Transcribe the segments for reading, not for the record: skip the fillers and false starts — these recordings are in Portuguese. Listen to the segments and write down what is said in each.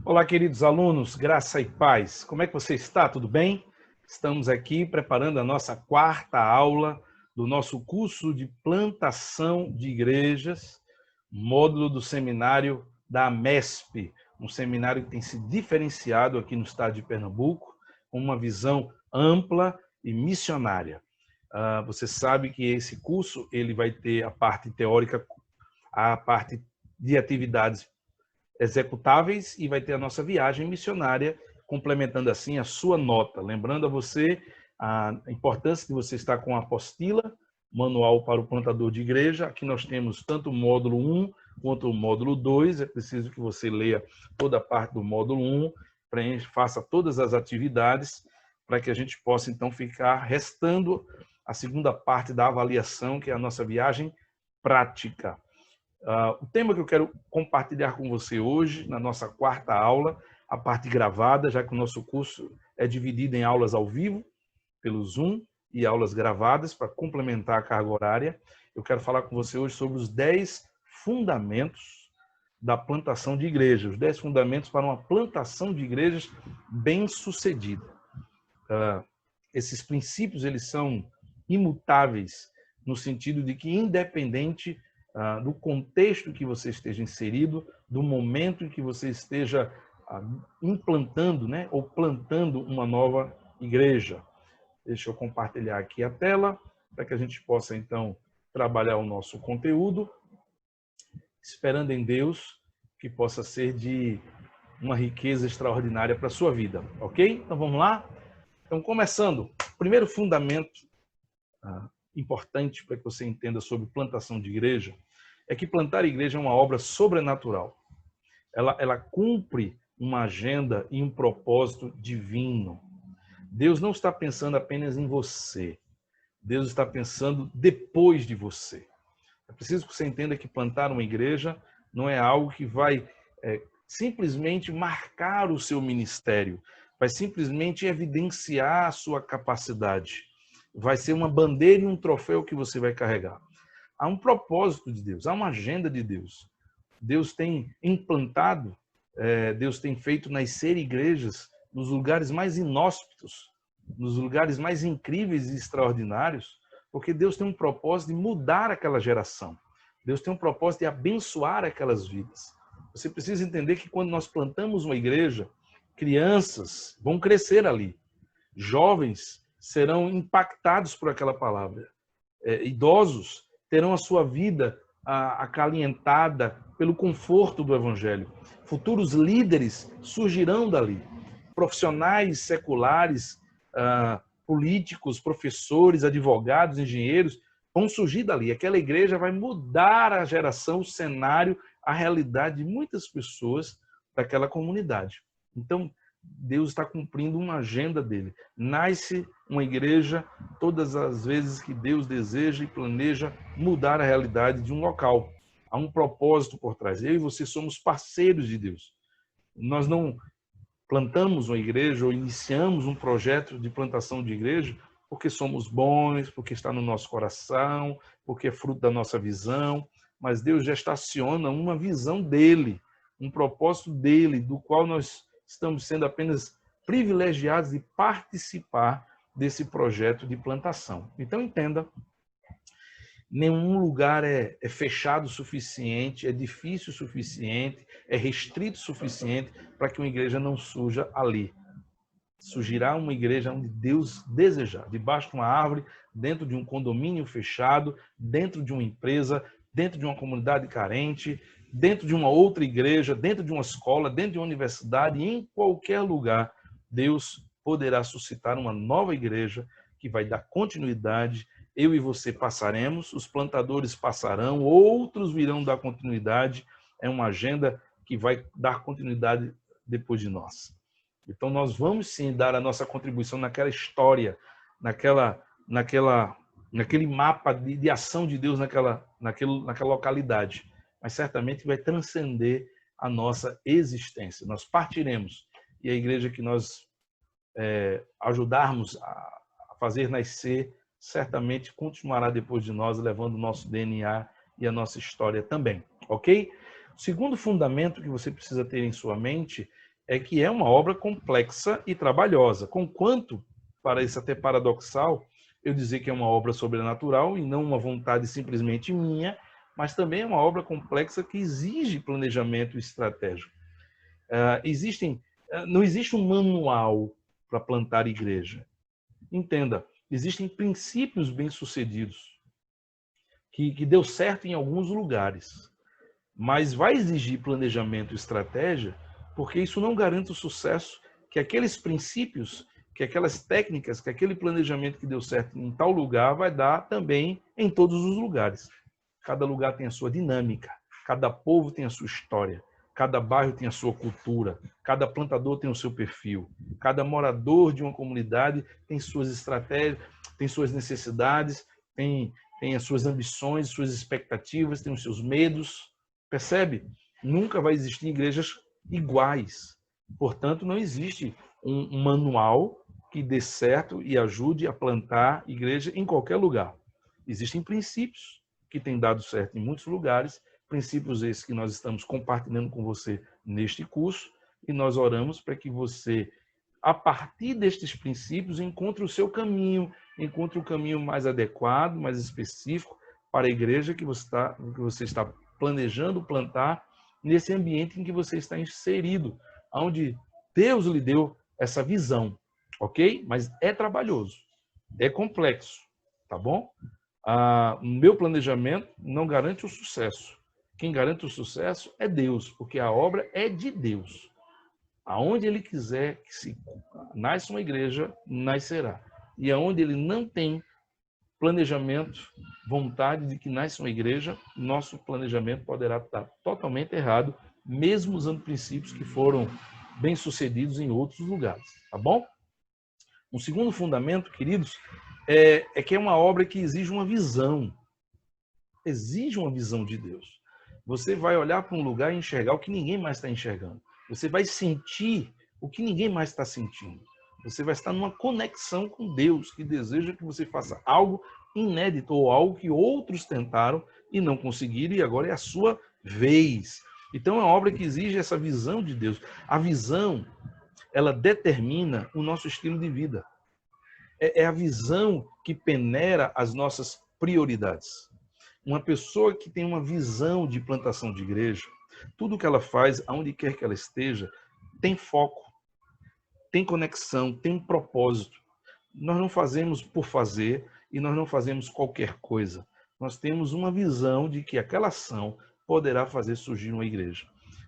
Olá, queridos alunos, graça e paz. Como é que você está? Tudo bem? Estamos aqui preparando a nossa quarta aula do nosso curso de plantação de igrejas, módulo do seminário da AMESP, um seminário que tem se diferenciado aqui no estado de Pernambuco, com uma visão ampla e missionária. Você sabe que esse curso ele vai ter a parte teórica, a parte de atividades executáveis e vai ter a nossa viagem missionária, complementando assim a sua nota. Lembrando a você a importância de você estar com a apostila, manual para o plantador de igreja. Aqui nós temos tanto o módulo 1 quanto o módulo 2. É preciso que você leia toda a parte do módulo 1, faça todas as atividades, para que a gente possa então ficar restando a segunda parte da avaliação, que é a nossa viagem prática. O tema que eu quero compartilhar com você hoje, na nossa quarta aula, a parte gravada, já que o nosso curso é dividido em aulas ao vivo, pelo Zoom, e aulas gravadas para complementar a carga horária. Eu quero falar com você hoje sobre os 10 fundamentos da plantação de igrejas, os 10 fundamentos para uma plantação de igrejas bem-sucedida. Esses princípios, eles são imutáveis, no sentido de que, independente do contexto que você esteja inserido, do momento em que você esteja implantando, ou plantando uma nova igreja. Deixa eu compartilhar aqui a tela, para que a gente possa, então, trabalhar o nosso conteúdo, esperando em Deus que possa ser de uma riqueza extraordinária para a sua vida, ok? Então, vamos lá? Então, começando, o primeiro fundamento importante para que você entenda sobre plantação de igreja é que plantar igreja é uma obra sobrenatural. Ela cumpre uma agenda e um propósito divino. Deus não está pensando apenas em você. Deus está pensando depois de você. É preciso que você entenda que plantar uma igreja não é algo que vai simplesmente marcar o seu ministério, vai simplesmente evidenciar a sua capacidade. Vai ser uma bandeira e um troféu que você vai carregar. Há um propósito de Deus, há uma agenda de Deus. Deus tem implantado, Deus tem feito nascer igrejas nos lugares mais inóspitos, nos lugares mais incríveis e extraordinários, porque Deus tem um propósito de mudar aquela geração. Deus tem um propósito de abençoar aquelas vidas. Você precisa entender que quando nós plantamos uma igreja, crianças vão crescer ali, jovens serão impactados por aquela palavra, idosos terão a sua vida acalientada pelo conforto do Evangelho. Futuros líderes surgirão dali. Profissionais seculares, políticos, professores, advogados, engenheiros vão surgir dali. Aquela igreja vai mudar a geração, o cenário, a realidade de muitas pessoas daquela comunidade. Então, Deus está cumprindo uma agenda dele. Nasce uma igreja todas as vezes que Deus deseja e planeja mudar a realidade de um local. Há um propósito por trás. Eu e você somos parceiros de Deus. Nós não plantamos uma igreja ou iniciamos um projeto de plantação de igreja porque somos bons, porque está no nosso coração, porque é fruto da nossa visão, mas Deus gestaciona uma visão dele, um propósito dele, do qual nós estamos sendo apenas privilegiados de participar desse projeto de plantação. Então, entenda, nenhum lugar é fechado o suficiente, é difícil o suficiente, é restrito o suficiente para que uma igreja não surja ali. Surgirá uma igreja onde Deus desejar, debaixo de uma árvore, dentro de um condomínio fechado, dentro de uma empresa, dentro de uma comunidade carente, dentro de uma outra igreja, dentro de uma escola, dentro de uma universidade, em qualquer lugar, Deus poderá suscitar uma nova igreja que vai dar continuidade. Eu e você passaremos, os plantadores passarão, outros virão dar continuidade. É uma agenda que vai dar continuidade depois de nós. Então, nós vamos sim dar a nossa contribuição naquela história, naquele mapa de ação de Deus naquela localidade. Mas certamente vai transcender a nossa existência. Nós partiremos e a igreja que nós ajudarmos a fazer nascer, certamente continuará depois de nós, levando o nosso DNA e a nossa história também, ok? O segundo fundamento que você precisa ter em sua mente é que é uma obra complexa e trabalhosa, conquanto, para isso até paradoxal, eu dizer que é uma obra sobrenatural e não uma vontade simplesmente minha, mas também é uma obra complexa que exige planejamento estratégico. Não existe um manual para plantar igreja. Entenda, existem princípios bem-sucedidos que deu certo em alguns lugares, mas vai exigir planejamento e estratégia, porque isso não garante o sucesso que aqueles princípios, que aquelas técnicas, que aquele planejamento que deu certo em tal lugar vai dar também em todos os lugares. Cada lugar tem a sua dinâmica, cada povo tem a sua história, cada bairro tem a sua cultura, cada plantador tem o seu perfil, cada morador de uma comunidade tem suas estratégias, tem suas necessidades, tem as suas ambições, suas expectativas, tem os seus medos. Percebe? Nunca vai existir igrejas iguais. Portanto, não existe um manual que dê certo e ajude a plantar igreja em qualquer lugar. Existem princípios que têm dado certo em muitos lugares, princípios esses que nós estamos compartilhando com você neste curso, e nós oramos para que você, a partir destes princípios, encontre o seu caminho, encontre o caminho mais adequado, mais específico para a igreja que você está planejando plantar nesse ambiente em que você está inserido, onde Deus lhe deu essa visão, ok? Mas é trabalhoso, é complexo, tá bom? O meu planejamento não garante o sucesso. Quem garante o sucesso é Deus, porque a obra é de Deus. Aonde Ele quiser que se nasça uma igreja, nascerá. E aonde Ele não tem planejamento, vontade de que nasça uma igreja, nosso planejamento poderá estar totalmente errado, mesmo usando princípios que foram bem-sucedidos em outros lugares, tá bom? Um segundo fundamento, queridos, é que é uma obra que exige uma visão. Exige uma visão de Deus. Você vai olhar para um lugar e enxergar o que ninguém mais está enxergando. Você vai sentir o que ninguém mais está sentindo. Você vai estar numa conexão com Deus, que deseja que você faça algo inédito ou algo que outros tentaram e não conseguiram, e agora é a sua vez. Então é uma obra que exige essa visão de Deus. A visão, ela determina o nosso estilo de vida. É a visão que peneira as nossas prioridades. Uma pessoa que tem uma visão de plantação de igreja, tudo que ela faz, aonde quer que ela esteja, tem foco, tem conexão, tem um propósito. Nós não fazemos por fazer e nós não fazemos qualquer coisa. Nós temos uma visão de que aquela ação poderá fazer surgir uma igreja.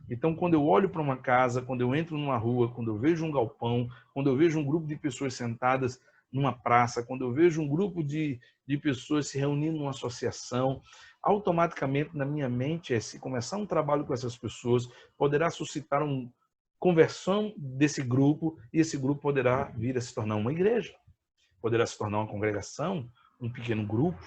Então, quando eu olho para uma casa, quando eu entro numa rua, quando eu vejo um galpão, quando eu vejo um grupo de pessoas sentadas numa praça, quando eu vejo um grupo de pessoas se reunindo numa associação, automaticamente na minha mente se começar um trabalho com essas pessoas, poderá suscitar uma conversão desse grupo, e esse grupo poderá vir a se tornar uma igreja, poderá se tornar uma congregação, um pequeno grupo.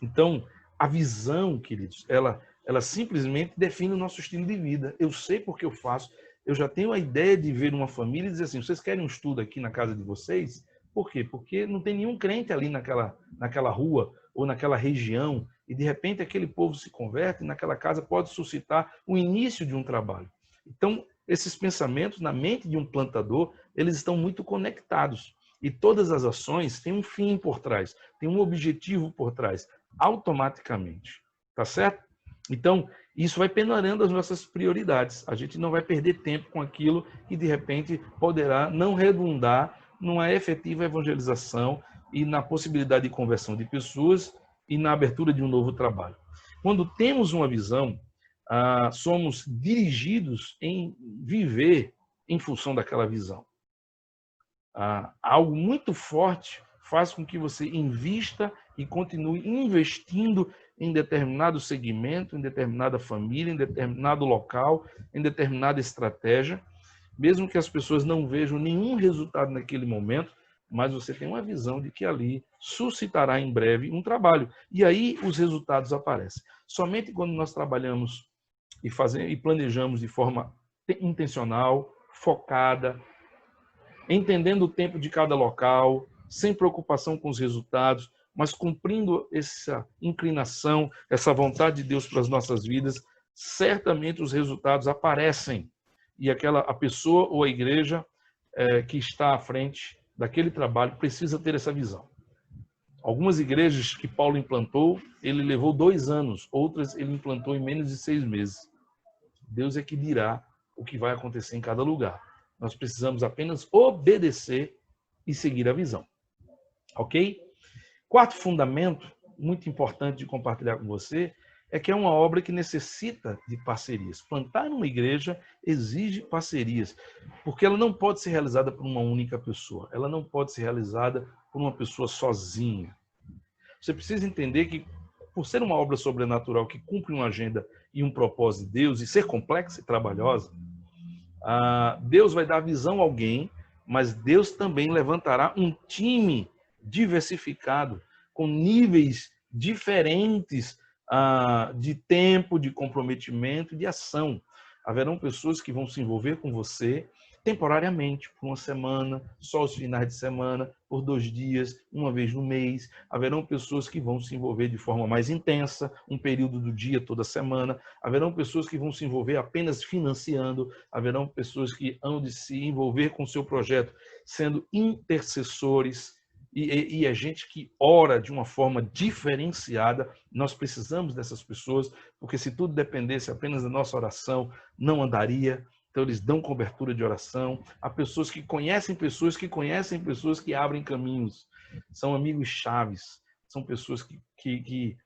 Então, a visão, queridos, ela simplesmente define o nosso estilo de vida. Eu sei porque eu faço, eu já tenho a ideia de ver uma família e dizer assim, vocês querem um estudo aqui na casa de vocês? Por quê? Porque não tem nenhum crente ali naquela rua ou naquela região, e de repente aquele povo se converte, e naquela casa pode suscitar o início de um trabalho. Então, esses pensamentos na mente de um plantador, eles estão muito conectados. E todas as ações têm um fim por trás, têm um objetivo por trás, automaticamente. Tá certo? Então, isso vai peneirando as nossas prioridades. A gente não vai perder tempo com aquilo que, de repente, poderá não redundar numa efetiva evangelização e na possibilidade de conversão de pessoas e na abertura de um novo trabalho. Quando temos uma visão, somos dirigidos em viver em função daquela visão. Algo muito forte faz com que você invista e continue investindo em determinado segmento, em determinada família, em determinado local, em determinada estratégia, mesmo que as pessoas não vejam nenhum resultado naquele momento, mas você tem uma visão de que ali suscitará em breve um trabalho. E aí os resultados aparecem. Somente quando nós trabalhamos e planejamos de forma intencional, focada, entendendo o tempo de cada local, sem preocupação com os resultados, mas cumprindo essa inclinação, essa vontade de Deus para as nossas vidas, certamente os resultados aparecem. e a pessoa ou a igreja que está à frente daquele trabalho precisa ter essa visão. Algumas igrejas que Paulo implantou, ele levou 2 anos, outras ele implantou em menos de 6 meses. Deus é que dirá o que vai acontecer em cada lugar. Nós precisamos apenas obedecer e seguir a visão. Ok? Quarto fundamento, muito importante de compartilhar com você, é que é uma obra que necessita de parcerias. Plantar uma igreja exige parcerias, porque ela não pode ser realizada por uma única pessoa. Ela não pode ser realizada por uma pessoa sozinha. Você precisa entender que, por ser uma obra sobrenatural que cumpre uma agenda e um propósito de Deus, e ser complexa e trabalhosa, Deus vai dar visão a alguém, mas Deus também levantará um time diversificado, com níveis diferentes de tempo, de comprometimento, de ação. Haverão pessoas que vão se envolver com você temporariamente, por uma semana, só os finais de semana, por 2 dias, uma vez no mês. Haverão pessoas que vão se envolver de forma mais intensa, um período do dia, toda semana. Haverão pessoas que vão se envolver apenas financiando. Haverão pessoas que hão de se envolver com o seu projeto, sendo intercessores. E a gente que ora de uma forma diferenciada. Nós precisamos dessas pessoas, porque se tudo dependesse apenas da nossa oração, não andaria. Então, eles dão cobertura de oração. Há pessoas que conhecem pessoas que conhecem pessoas que abrem caminhos. São amigos chaves. São pessoas que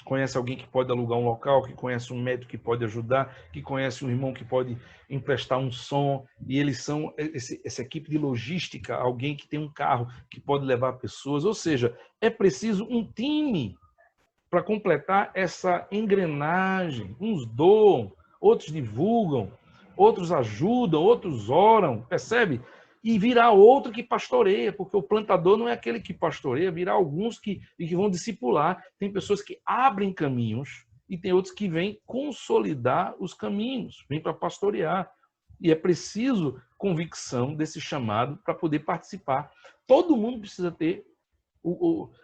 conhecem alguém que pode alugar um local, que conhece um médico que pode ajudar, que conhece um irmão que pode emprestar um som. E eles são essa equipe de logística, alguém que tem um carro que pode levar pessoas. Ou seja, é preciso um time para completar essa engrenagem. Uns doam, outros divulgam, outros ajudam, outros oram, percebe? E virá outro que pastoreia, porque o plantador não é aquele que pastoreia, virá alguns que vão discipular. Tem pessoas que abrem caminhos e tem outros que vêm consolidar os caminhos, vêm para pastorear. E é preciso convicção desse chamado para poder participar. Todo mundo precisa ter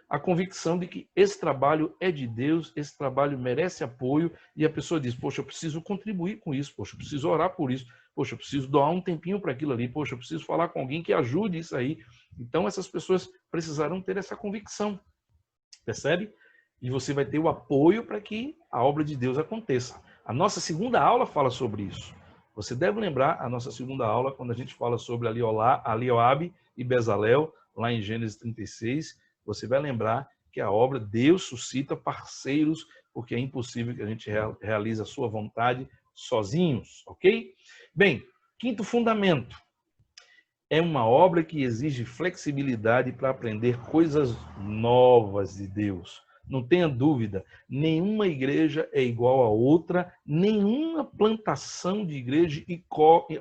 a convicção de que esse trabalho é de Deus, esse trabalho merece apoio, e a pessoa diz, poxa, eu preciso contribuir com isso, poxa, eu preciso orar por isso, poxa, eu preciso doar um tempinho para aquilo ali, poxa, eu preciso falar com alguém que ajude isso aí. Então, essas pessoas precisarão ter essa convicção, percebe? E você vai ter o apoio para que a obra de Deus aconteça. A nossa segunda aula fala sobre isso. Você deve lembrar a nossa segunda aula, quando a gente fala sobre Elioabe e Bezalel, lá em Gênesis 36, você vai lembrar que a obra, Deus suscita parceiros, porque é impossível que a gente realize a sua vontade sozinhos, ok? Bem, quinto fundamento. É uma obra que exige flexibilidade para aprender coisas novas de Deus. Não tenha dúvida, nenhuma igreja é igual a outra, nenhuma plantação de igreja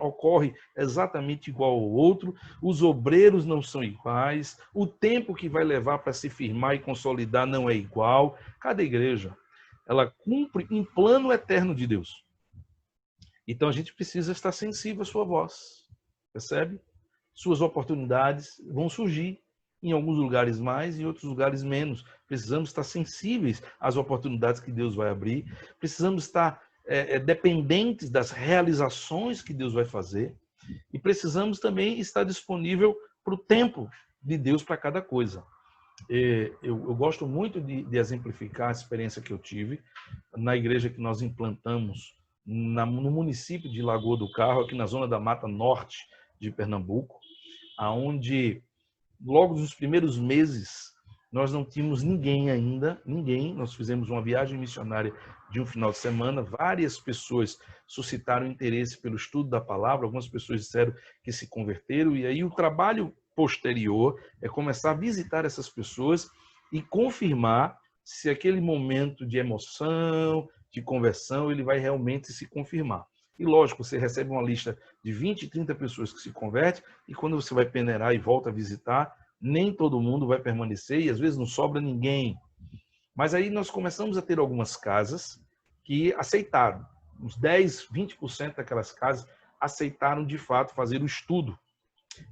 ocorre exatamente igual ao outro, os obreiros não são iguais, o tempo que vai levar para se firmar e consolidar não é igual. Cada igreja, ela cumpre um plano eterno de Deus. Então a gente precisa estar sensível à sua voz, percebe? Suas oportunidades vão surgir. Em alguns lugares mais, em outros lugares menos. Precisamos estar sensíveis às oportunidades que Deus vai abrir. Precisamos estar dependentes das realizações que Deus vai fazer. E precisamos também estar disponível para o tempo de Deus para cada coisa. Eu gosto muito de exemplificar a experiência que eu tive na igreja que nós implantamos no município de Lagoa do Carro, aqui na zona da Mata Norte de Pernambuco, aonde logo nos primeiros meses, nós não tínhamos ninguém ainda, ninguém. Nós fizemos uma viagem missionária de um final de semana, várias pessoas suscitaram interesse pelo estudo da palavra, algumas pessoas disseram que se converteram, e aí o trabalho posterior é começar a visitar essas pessoas e confirmar se aquele momento de emoção, de conversão, ele vai realmente se confirmar. E lógico, você recebe uma lista de 20, 30 pessoas que se convertem, e quando você vai peneirar e volta a visitar, nem todo mundo vai permanecer, e às vezes não sobra ninguém. Mas aí nós começamos a ter algumas casas que aceitaram. Uns 10, 20% daquelas casas aceitaram de fato fazer o estudo.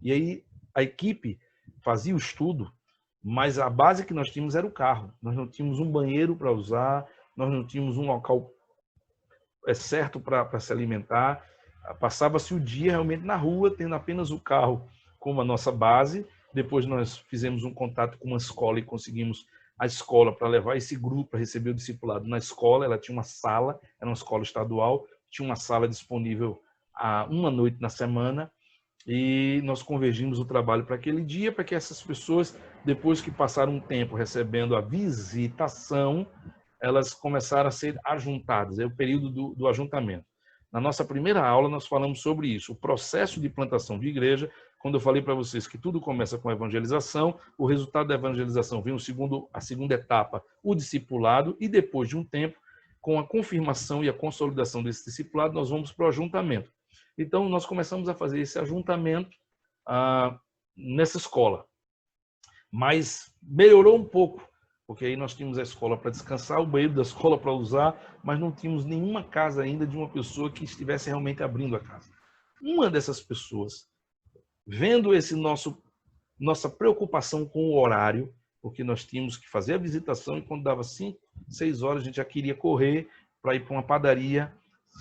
E aí a equipe fazia o estudo, mas a base que nós tínhamos era o carro. Nós não tínhamos um banheiro para usar, nós não tínhamos um local certo para se alimentar. Passava-se o dia realmente na rua, tendo apenas o carro como a nossa base. Depois nós fizemos um contato com uma escola e conseguimos a escola para levar esse grupo para receber o discipulado na escola. Ela tinha uma sala, era uma escola estadual, tinha uma sala disponível uma noite na semana, e nós convergimos o trabalho para aquele dia, para que essas pessoas, depois que passaram um tempo recebendo a visitação, elas começaram a ser ajuntadas. É o período do ajuntamento. Na nossa primeira aula, nós falamos sobre isso, o processo de plantação de igreja. Quando eu falei para vocês que tudo começa com a evangelização, o resultado da evangelização vem a segunda etapa, o discipulado, e depois de um tempo, com a confirmação e a consolidação desse discipulado, nós vamos para o ajuntamento. Então, nós começamos a fazer esse ajuntamento nessa escola. Mas melhorou um pouco, porque aí nós tínhamos a escola para descansar, o banheiro da escola para usar, mas não tínhamos nenhuma casa ainda de uma pessoa que estivesse realmente abrindo a casa. Uma dessas pessoas, vendo nossa preocupação com o horário, porque nós tínhamos que fazer a visitação e quando dava 5, 6 horas a gente já queria correr para ir para uma padaria,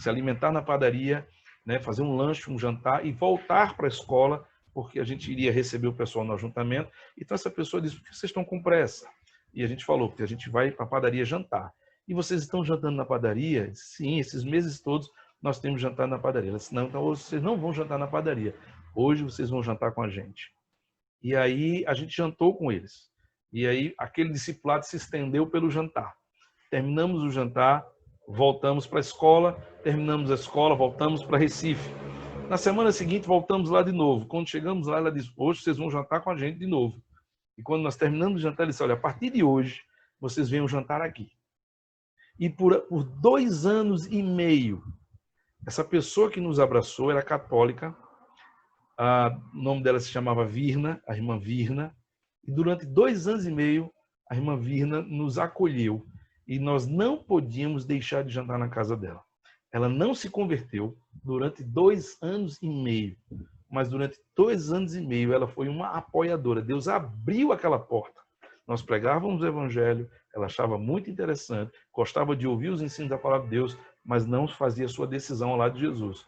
se alimentar na padaria, né, fazer um lanche, um jantar e voltar para a escola, porque a gente iria receber o pessoal no ajuntamento. Então essa pessoa disse: por que vocês estão com pressa? E a gente falou: porque a gente vai para a padaria jantar. E vocês estão jantando na padaria? Sim, esses meses todos nós temos jantar na padaria. Ela disse: não, então vocês não vão jantar na padaria. Hoje vocês vão jantar com a gente. E aí a gente jantou com eles. E aí aquele discipulado se estendeu pelo jantar. Terminamos o jantar, voltamos para a escola, terminamos a escola, voltamos para Recife. Na semana seguinte, voltamos lá de novo. Quando chegamos lá, ela disse: hoje vocês vão jantar com a gente de novo. E quando nós terminamos o jantar, ela disse: olha, a partir de hoje, vocês venham jantar aqui. E por 2 anos e meio, essa pessoa que nos abraçou era católica. O nome dela se chamava Virna, a irmã Virna. E durante 2 anos e meio, a irmã Virna nos acolheu. E nós não podíamos deixar de jantar na casa dela. Ela não se converteu durante 2 anos e meio. Mas durante 2 anos e meio, ela foi uma apoiadora. Deus abriu aquela porta. Nós pregávamos o evangelho, ela achava muito interessante, gostava de ouvir os ensinos da palavra de Deus, mas não fazia sua decisão ao lado de Jesus.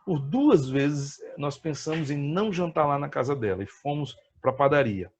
Por 2 vezes, nós pensamos em não jantar lá na casa dela e fomos para a padaria.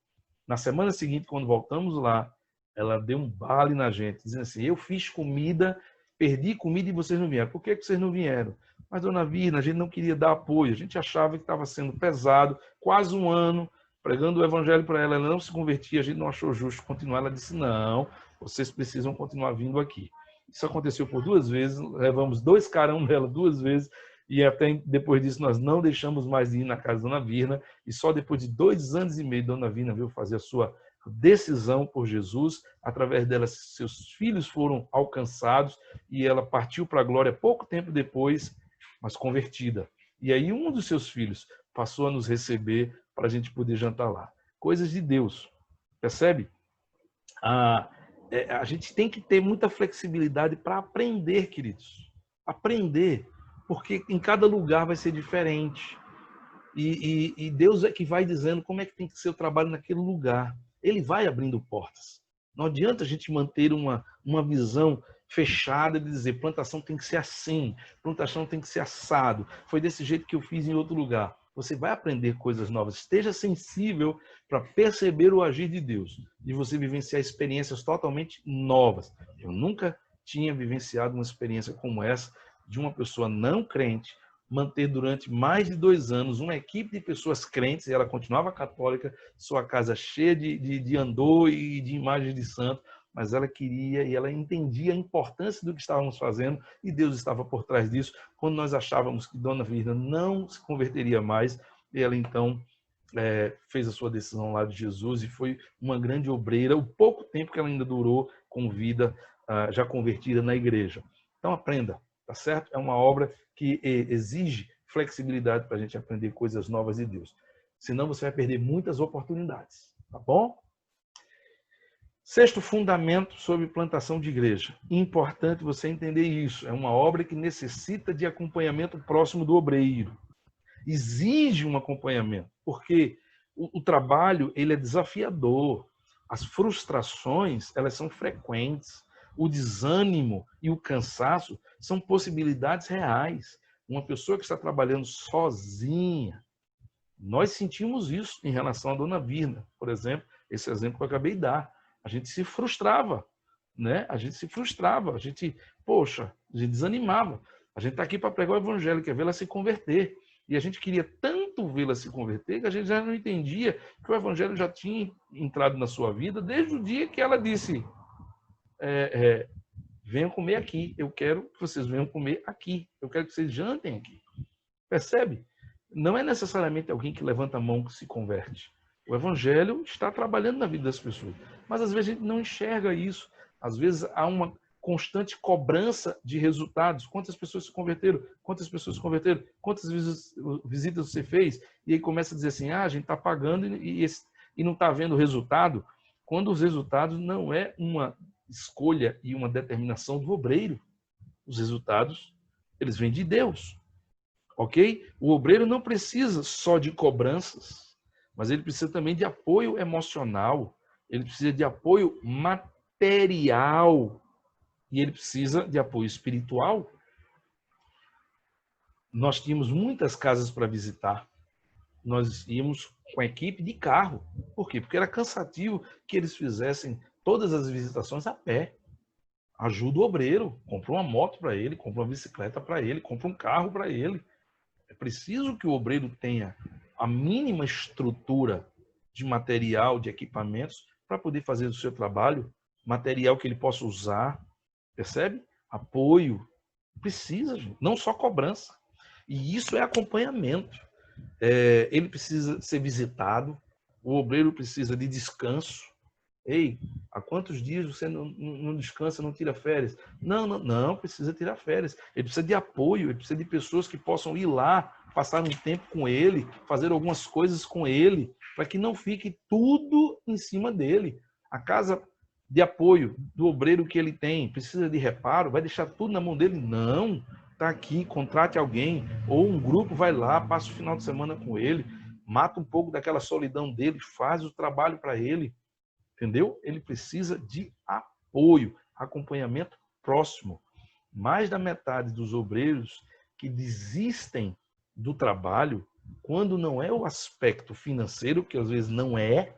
Na semana seguinte, quando voltamos lá, ela deu um bale na gente, dizendo assim: eu fiz comida, perdi comida e vocês não vieram. Por que vocês não vieram? Mas, dona Virna, a gente não queria dar apoio, a gente achava que estava sendo pesado, quase 1 ano, pregando o evangelho para ela, ela não se convertia, a gente não achou justo continuar. Ela disse: não, vocês precisam continuar vindo aqui. Isso aconteceu por 2 vezes, levamos 2 carão dela 2 vezes, e até depois disso nós não deixamos mais de ir na casa da dona Virna, e só depois de 2 anos e meio, dona Virna veio fazer a sua decisão por Jesus. Através dela, seus filhos foram alcançados, e ela partiu para a glória pouco tempo depois, mas convertida. E aí um dos seus filhos passou a nos receber para a gente poder jantar lá. Coisas de Deus, percebe? A gente tem que ter muita flexibilidade para aprender, queridos. Aprender, porque em cada lugar vai ser diferente. E Deus é que vai dizendo como é que tem que ser o trabalho naquele lugar. Ele vai abrindo portas. Não adianta a gente manter uma visão fechada de dizer: plantação tem que ser assim, plantação tem que ser assado. Foi desse jeito que eu fiz em outro lugar. Você vai aprender coisas novas. Esteja sensível para perceber o agir de Deus e você vivenciar experiências totalmente novas. Eu nunca tinha vivenciado uma experiência como essa, de uma pessoa não crente manter durante mais de 2 anos uma equipe de pessoas crentes, e ela continuava católica, sua casa cheia de andor e de imagens de santo, mas ela queria e ela entendia a importância do que estávamos fazendo, e Deus estava por trás disso. Quando nós achávamos que dona Virna não se converteria mais, ela então fez a sua decisão ao lado de Jesus e foi uma grande obreira, o pouco tempo que ela ainda durou com vida, já convertida na igreja. Então aprenda, tá certo? É uma obra que exige flexibilidade para a gente aprender coisas novas de Deus. Senão você vai perder muitas oportunidades, tá bom? 6º fundamento sobre plantação de igreja. Importante você entender isso. É uma obra que necessita de acompanhamento próximo do obreiro. Exige um acompanhamento, porque o trabalho ele é desafiador. As frustrações, elas são frequentes. O desânimo e o cansaço são possibilidades reais. uma pessoa que está trabalhando sozinha. Nós sentimos isso em relação à dona Virna, por exemplo, esse exemplo que eu acabei de dar. A gente se frustrava, né? A gente se frustrava, poxa, a gente desanimava. A gente está aqui para pregar o evangelho, quer vê-la se converter. E a gente queria tanto vê-la se converter que a gente já não entendia que o evangelho já tinha entrado na sua vida desde o dia que ela disse: venham comer aqui, eu quero que vocês venham comer aqui, eu quero que vocês jantem aqui. Percebe? Não é necessariamente alguém que levanta a mão que se converte. O evangelho está trabalhando na vida das pessoas. Mas às vezes a gente não enxerga isso. Às vezes há uma constante cobrança de resultados. Quantas pessoas se converteram? Quantas pessoas se converteram? Quantas visitas você fez? E aí começa a dizer assim, a gente está pagando e não está vendo o resultado. Quando os resultados não é uma escolha e uma determinação do obreiro. Os resultados, eles vêm de Deus. Ok? O obreiro não precisa só de cobranças, mas ele precisa também de apoio emocional, ele precisa de apoio material e ele precisa de apoio espiritual. Nós tínhamos muitas casas para visitar. Nós íamos com a equipe de carro. Por quê? Porque era cansativo que eles fizessem todas as visitações a pé. Ajuda o obreiro, compra uma moto para ele, compra uma bicicleta para ele, compra um carro para ele. É preciso que o obreiro tenha a mínima estrutura de material, de equipamentos, para poder fazer o seu trabalho, material que ele possa usar, percebe? Apoio. Precisa, gente. Não só cobrança. E isso é acompanhamento. Ele precisa ser visitado, o obreiro precisa de descanso. Ei, há quantos dias você não descansa, não tira férias? Não, precisa tirar férias. Ele precisa de apoio, ele precisa de pessoas que possam ir lá, passar um tempo com ele, fazer algumas coisas com ele, para que não fique tudo em cima dele. A casa de apoio do obreiro que ele tem, precisa de reparo, vai deixar tudo na mão dele? Não, está aqui, contrate alguém, ou um grupo vai lá, passa o final de semana com ele, mata um pouco daquela solidão dele, faz o trabalho para ele. Entendeu? Ele precisa de apoio, acompanhamento próximo. Mais da metade dos obreiros que desistem do trabalho, quando não é o aspecto financeiro, que às vezes não é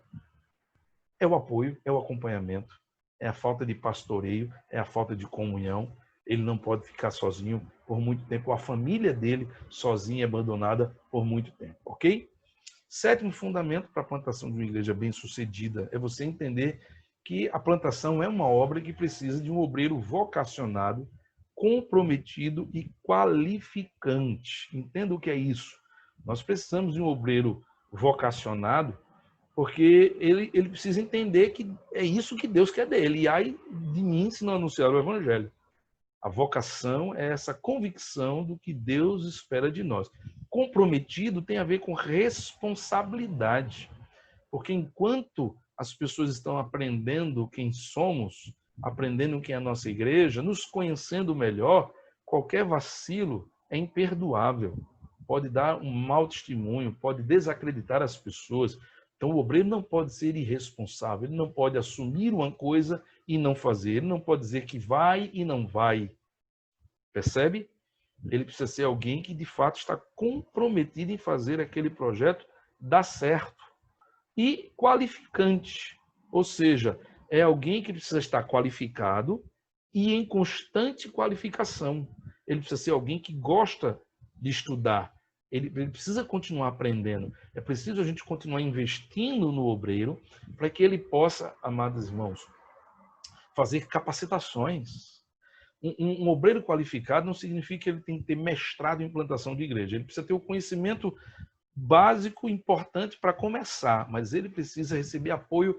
o apoio, é o acompanhamento, é a falta de pastoreio, é a falta de comunhão. Ele não pode ficar sozinho por muito tempo, a família dele sozinha, abandonada por muito tempo, ok? Sétimo fundamento para a plantação de uma igreja bem-sucedida é você entender que a plantação é uma obra que precisa de um obreiro vocacionado, comprometido e qualificante. Entenda o que é isso. Nós precisamos de um obreiro vocacionado porque ele precisa entender que é isso que Deus quer dele. E ai de mim se não anunciar o evangelho. A vocação é essa convicção do que Deus espera de nós. Comprometido tem a ver com responsabilidade. Porque enquanto as pessoas estão aprendendo quem somos, aprendendo quem é a nossa igreja, nos conhecendo melhor, qualquer vacilo é imperdoável. Pode dar um mau testemunho, pode desacreditar as pessoas. Então, o obreiro não pode ser irresponsável, ele não pode assumir uma coisa e não fazer, ele não pode dizer que vai e não vai. Percebe? Ele precisa ser alguém que, de fato, está comprometido em fazer aquele projeto dar certo. E qualificante, ou seja, é alguém que precisa estar qualificado e em constante qualificação. Ele precisa ser alguém que gosta de estudar. Ele precisa continuar aprendendo. É preciso a gente continuar investindo no obreiro para que ele possa, amados irmãos, fazer capacitações. Um obreiro qualificado não significa que ele tem que ter mestrado em implantação de igreja. Ele precisa ter o conhecimento básico, importante para começar, mas ele precisa receber apoio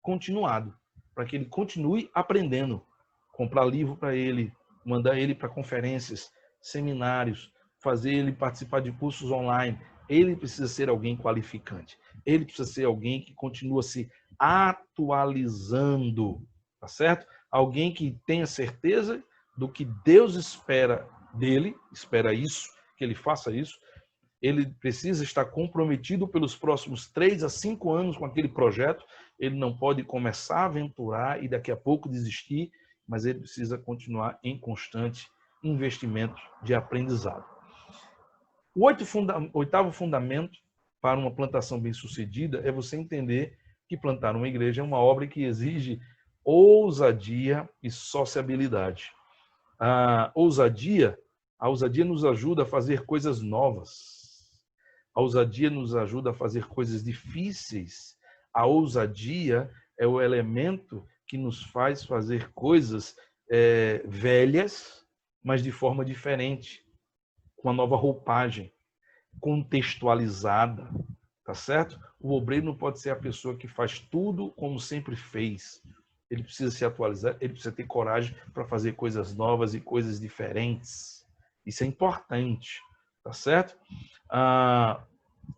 continuado, para que ele continue aprendendo. Comprar livro para ele, mandar ele para conferências, seminários, fazer ele participar de cursos online. Ele precisa ser alguém qualificante. Ele precisa ser alguém que continua se atualizando, tá certo? Alguém que tenha certeza do que Deus espera dele, espera isso, que ele faça isso. Ele precisa estar comprometido pelos próximos 3 a 5 anos com aquele projeto. Ele não pode começar a aventurar e daqui a pouco desistir, mas ele precisa continuar em constante investimento de aprendizado. O oitavo fundamento para uma plantação bem-sucedida é você entender que plantar uma igreja é uma obra que exige ousadia e sociabilidade. A ousadia nos ajuda a fazer coisas novas. A ousadia nos ajuda a fazer coisas difíceis. A ousadia é o elemento que nos faz fazer coisas velhas, mas de forma diferente, com uma nova roupagem, contextualizada, tá certo? O obreiro não pode ser a pessoa que faz tudo como sempre fez. Ele precisa se atualizar, ele precisa ter coragem para fazer coisas novas e coisas diferentes. Isso é importante, tá certo?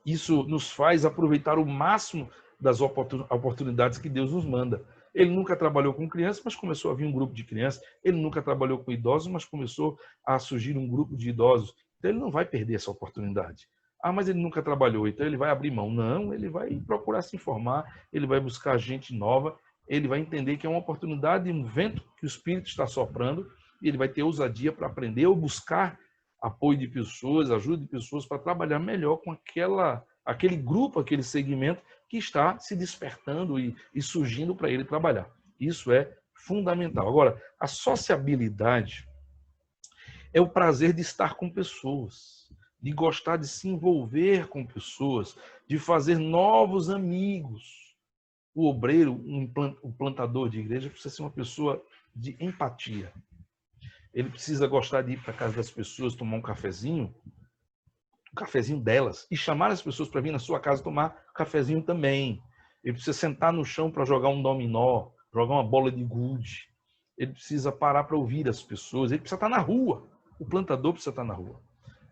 Isso nos faz aproveitar o máximo das oportunidades que Deus nos manda. Ele nunca trabalhou com crianças, mas começou a vir um grupo de crianças. Ele nunca trabalhou com idosos, mas começou a surgir um grupo de idosos. Então ele não vai perder essa oportunidade. Mas ele nunca trabalhou, então ele vai abrir mão. Não, ele vai procurar se informar, ele vai buscar gente nova, ele vai entender que é uma oportunidade, um vento que o Espírito está soprando, e ele vai ter ousadia para aprender ou buscar apoio de pessoas, ajuda de pessoas para trabalhar melhor com aquele grupo, aquele segmento que está se despertando e surgindo para ele trabalhar. Isso é fundamental. Agora, a sociabilidade é o prazer de estar com pessoas, de gostar de se envolver com pessoas, de fazer novos amigos. O obreiro, o plantador de igreja, precisa ser uma pessoa de empatia. Ele precisa gostar de ir para a casa das pessoas, tomar um cafezinho delas, e chamar as pessoas para vir na sua casa tomar cafezinho também. Ele precisa sentar no chão para jogar um dominó, jogar uma bola de gude. Ele precisa parar para ouvir as pessoas. Ele precisa estar na rua. O plantador precisa estar na rua.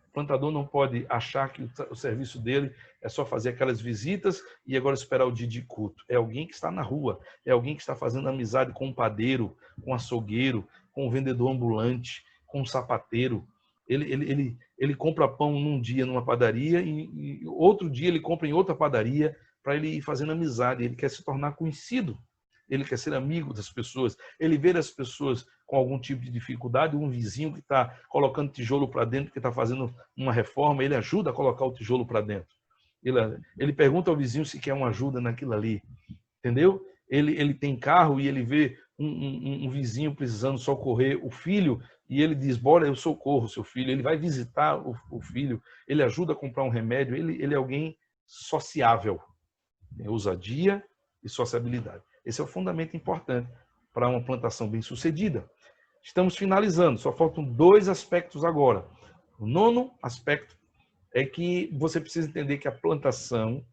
O plantador não pode achar que o serviço dele é só fazer aquelas visitas e agora esperar o dia de culto. É alguém que está na rua. É alguém que está fazendo amizade com um padeiro, com um açougueiro, com um vendedor ambulante, com um sapateiro. Ele compra pão num dia numa padaria e outro dia ele compra em outra padaria para ele ir fazendo amizade. Ele quer se tornar conhecido. Ele quer ser amigo das pessoas. Ele vê as pessoas com algum tipo de dificuldade, um vizinho que está colocando tijolo para dentro, que está fazendo uma reforma, ele ajuda a colocar o tijolo para dentro. Ele pergunta ao vizinho se quer uma ajuda naquilo ali. Entendeu? Ele tem carro e ele vê um vizinho precisando socorrer o filho e ele diz, bora, eu socorro seu filho. Ele vai visitar o filho, ele ajuda a comprar um remédio, ele é alguém sociável. Tem ousadia e sociabilidade. Esse é o fundamento importante para uma plantação bem-sucedida. Estamos finalizando, só faltam 2 aspectos agora. O 9º aspecto é que você precisa entender que a plantação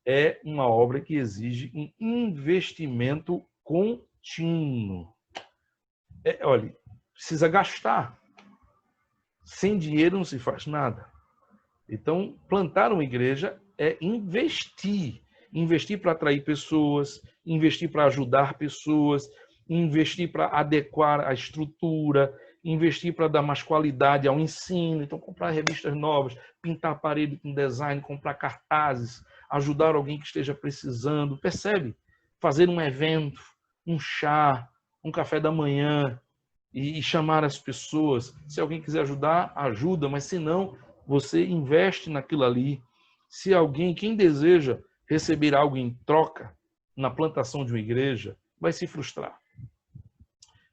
é uma obra que exige um investimento contínuo. Olha, precisa gastar. Sem dinheiro não se faz nada. Então, plantar uma igreja é investir. Investir para atrair pessoas, investir para ajudar pessoas, investir para adequar a estrutura, investir para dar mais qualidade ao ensino. Então, comprar revistas novas, pintar a parede com design, comprar cartazes, ajudar alguém que esteja precisando. Percebe? Fazer um evento, um chá, um café da manhã e chamar as pessoas. Se alguém quiser ajudar, ajuda, mas se não, você investe naquilo ali. Se alguém, quem deseja receber algo em troca na plantação de uma igreja, vai se frustrar.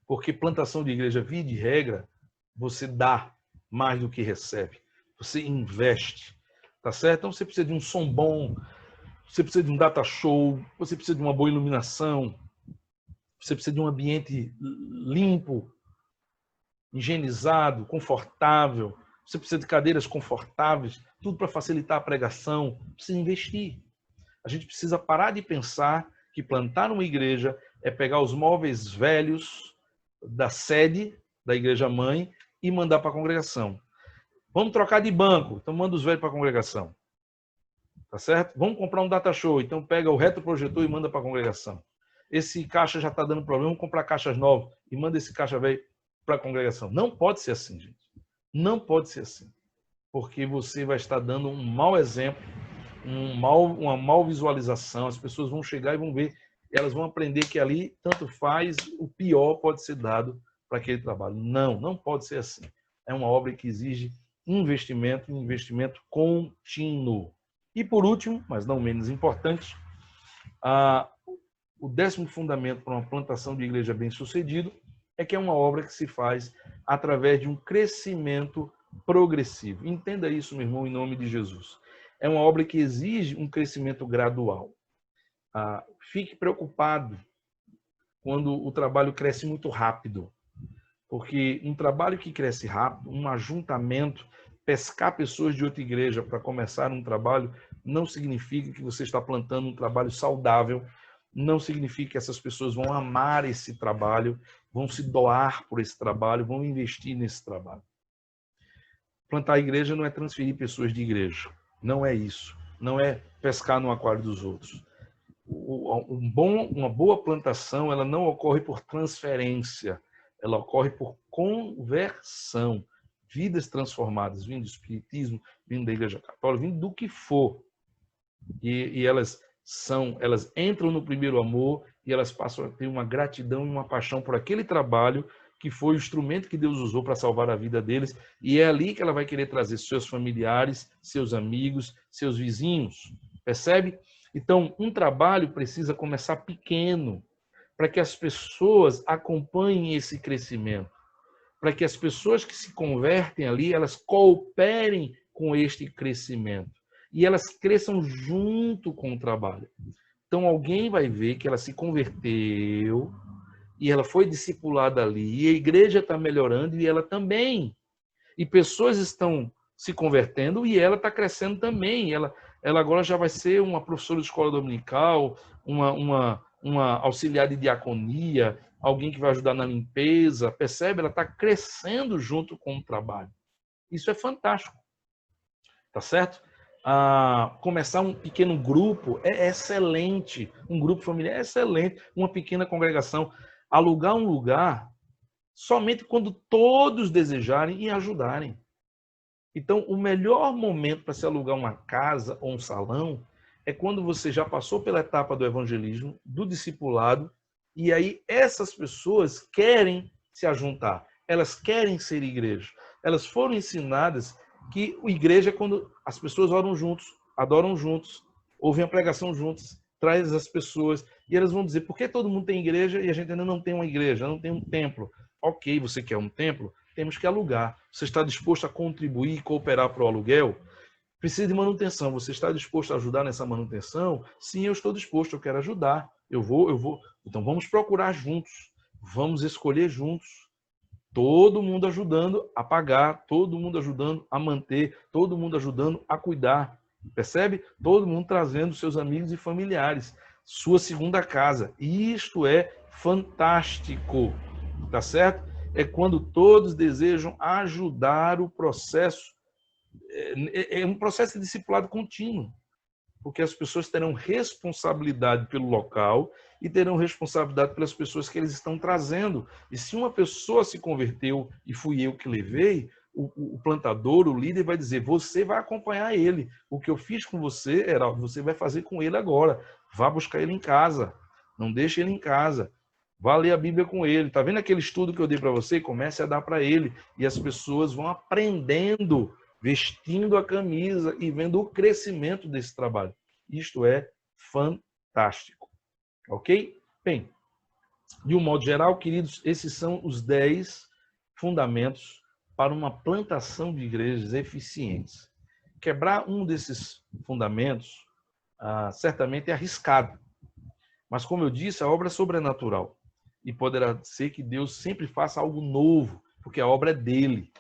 Porque plantação de igreja, via de regra, você dá mais do que recebe. Você investe, tá certo? Então você precisa de um som bom, você precisa de um data show, você precisa de uma boa iluminação, você precisa de um ambiente limpo, higienizado, confortável, você precisa de cadeiras confortáveis, tudo para facilitar a pregação, precisa investir. A gente precisa parar de pensar que plantar uma igreja é pegar os móveis velhos da sede da igreja mãe e mandar para a congregação. Vamos trocar de banco, então manda os velhos para a congregação. Tá certo? Vamos comprar um data show, então pega o retroprojetor e manda para a congregação. Esse caixa já está dando problema, vamos comprar caixas novas e manda esse caixa velho para a congregação. Não pode ser assim, gente. Não pode ser assim. Porque você vai estar dando um mau exemplo, uma mal visualização. As pessoas vão chegar e vão ver, elas vão aprender que ali, tanto faz, o pior pode ser dado para aquele trabalho. Não, não pode ser assim. É uma obra que exige investimento, investimento contínuo. E por último, mas não menos importante, o 10º fundamento para uma plantação de igreja bem-sucedido é que é uma obra que se faz através de um crescimento progressivo. Entenda isso, meu irmão, em nome de Jesus. É uma obra que exige um crescimento gradual. Fique preocupado quando o trabalho cresce muito rápido, porque um trabalho que cresce rápido, um ajuntamento, pescar pessoas de outra igreja para começar um trabalho, não significa que você está plantando um trabalho saudável, não significa que essas pessoas vão amar esse trabalho, vão se doar por esse trabalho, vão investir nesse trabalho. Plantar igreja não é transferir pessoas de igreja, não é isso, não é pescar no aquário dos outros. Uma boa plantação, ela não ocorre por transferência, ela ocorre por conversão, vidas transformadas, vindo do espiritismo, vindo da igreja católica, vindo do que for. E elas entram no primeiro amor e elas passam a ter uma gratidão e uma paixão por aquele trabalho que foi o instrumento que Deus usou para salvar a vida deles, e é ali que ela vai querer trazer seus familiares, seus amigos, seus vizinhos. Percebe? Então, um trabalho precisa começar pequeno, para que as pessoas acompanhem esse crescimento, para que as pessoas que se convertem ali, elas cooperem com este crescimento, e elas cresçam junto com o trabalho. Então, alguém vai ver que ela se converteu, e ela foi discipulada ali, e a igreja está melhorando, e ela também. E pessoas estão se convertendo, e ela está crescendo também. Ela agora já vai ser uma professora de escola dominical, uma auxiliar de diaconia, alguém que vai ajudar na limpeza, percebe? Ela está crescendo junto com o trabalho. Isso é fantástico, tá certo? Começar um pequeno grupo é excelente, um grupo familiar é excelente, uma pequena congregação. Alugar um lugar somente quando todos desejarem e ajudarem. Então, o melhor momento para se alugar uma casa ou um salão é quando você já passou pela etapa do evangelismo, do discipulado, e aí essas pessoas querem se ajuntar, elas querem ser igreja. Elas foram ensinadas que a igreja é quando as pessoas oram juntos, adoram juntos, ouvem a pregação juntos, traz as pessoas, e elas vão dizer, por que todo mundo tem igreja e a gente ainda não tem uma igreja, não tem um templo? Ok, você quer um templo? Temos que alugar. Você está disposto a contribuir e cooperar para o aluguel? Precisa de manutenção. Você está disposto a ajudar nessa manutenção? Sim, eu estou disposto, eu quero ajudar. Eu vou. Então vamos procurar juntos. Vamos escolher juntos. Todo mundo ajudando a pagar, todo mundo ajudando a manter, todo mundo ajudando a cuidar. Percebe? Todo mundo trazendo seus amigos e familiares. Sua segunda casa. Isto é fantástico. Tá certo? É quando todos desejam ajudar o processo. É um processo de discipulado contínuo, porque as pessoas terão responsabilidade pelo local e terão responsabilidade pelas pessoas que eles estão trazendo. E se uma pessoa se converteu e fui eu que levei, o plantador, o líder vai dizer, você vai acompanhar ele. O que eu fiz com você, você vai fazer com ele agora. Vá buscar ele em casa. Não deixe ele em casa. Vá ler a Bíblia com ele. Está vendo aquele estudo que eu dei para você? Comece a dar para ele. E as pessoas vão aprendendo, vestindo a camisa e vendo o crescimento desse trabalho. Isto é fantástico. Ok? Bem, de um modo geral, queridos, esses são os 10 fundamentos para uma plantação de igrejas eficientes. Quebrar um desses fundamentos certamente é arriscado. Mas, como eu disse, a obra é sobrenatural. E poderá ser que Deus sempre faça algo novo, porque a obra é dele.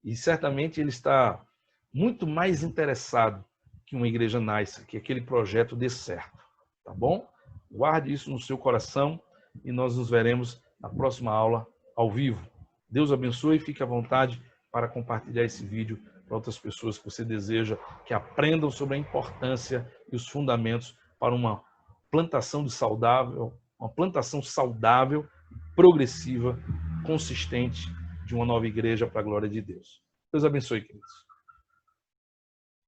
E certamente ele está muito mais interessado que uma igreja nasça, que aquele projeto dê certo. Tá bom? Guarde isso no seu coração e nós nos veremos na próxima aula ao vivo. Deus abençoe e fique à vontade para compartilhar esse vídeo para outras pessoas que você deseja que aprendam sobre a importância e os fundamentos para uma plantação saudável, progressiva, consistente de uma nova igreja para a glória de Deus. Deus abençoe, queridos.